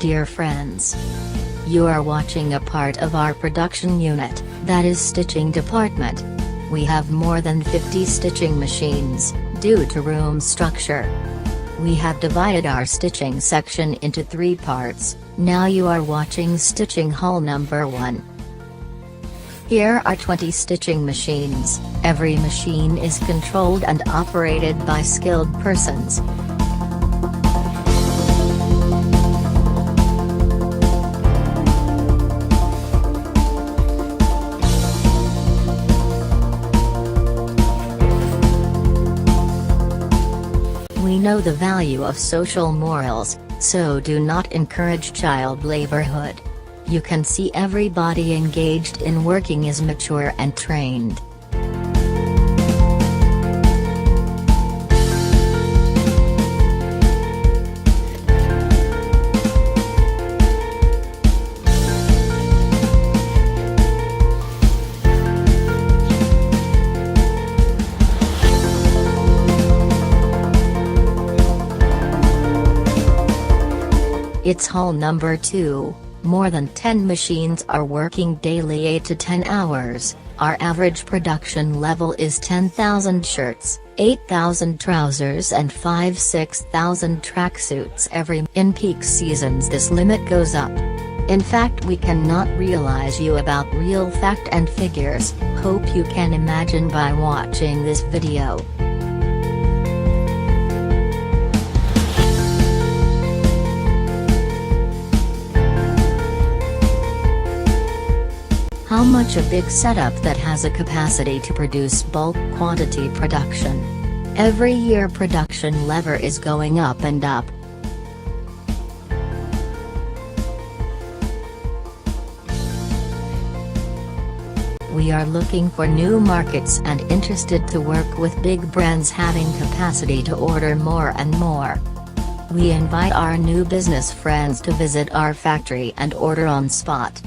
dear friends. You are watching a part of our production unit, that is stitching department. We have more than 50 stitching machines, due to room structure. We have divided our stitching section into 3 parts. Now you are watching stitching hall number 1. Here are 20 stitching machines. Every machine is controlled and operated by skilled persons. We know the value of social morals, so do not encourage child laborhood. You can see everybody engaged in working is mature and trained. It's hall number 2. More than 10 machines are working daily 8 to 10 hours. Our average production level is 10,000 shirts, 8,000 trousers and 5,000–6,000 tracksuits in peak seasons. This limit goes up. In fact, we cannot realize you about real fact and figures. Hope you can imagine by watching this video. How much a big setup that has a capacity to produce bulk quantity production. Every year production lever is going up and up. We are looking for new markets and interested to work with big brands having capacity to order more and more. We invite our new business friends to visit our factory and order on spot.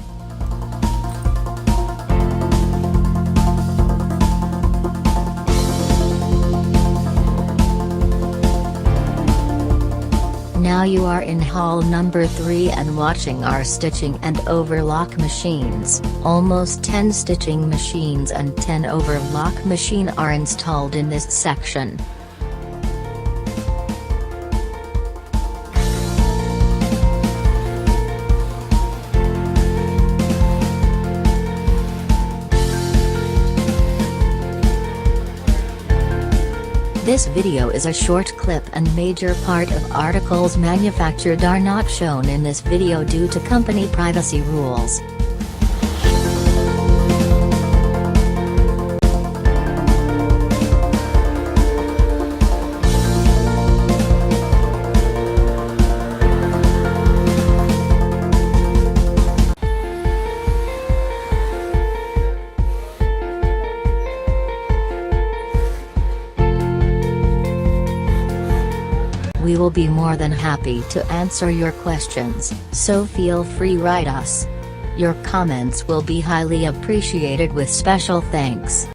Now you are in hall number 3 and watching our stitching and overlock machines. Almost 10 stitching machines and 10 overlock machine are installed in this section. This video is a short clip and major part of articles manufactured are not shown in this video due to company privacy rules. We will be more than happy to answer your questions, so feel free write us. Your comments will be highly appreciated with special thanks.